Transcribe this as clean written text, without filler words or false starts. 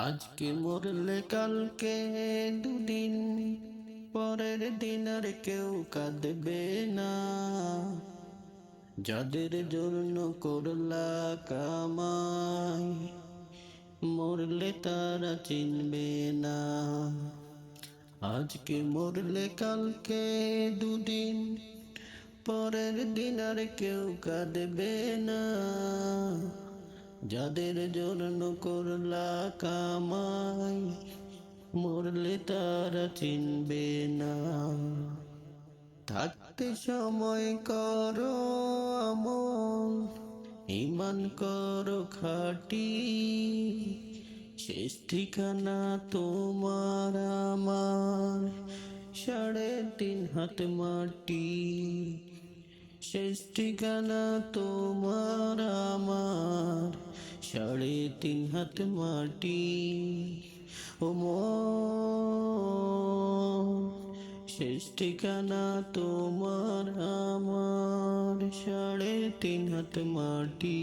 আজকে মরলে কালকে দুদিন, পরের দিন আর কেউ কাঁদবে না। যাদের জন্য করলা কামাই, মরলে তারা চিনবে না। আজকে মরলে কালকে দুদিন, পরের দিন আর কেউ কাঁদবে না। যাদের জন্য করলা কামাই, মরলে তারা চিনবে না। থাকতে সময় করো আমল, ঈমান করো খাঁটি, শেষ ঠিকানা তোমার আমার 3.5 হাত মাটি। শেষ ঠিকানা তোমার আমার 3.5 হাত মাটি। ও মন, শেষ ঠিকানা তোমার আমার 3.5 হাত মাটি।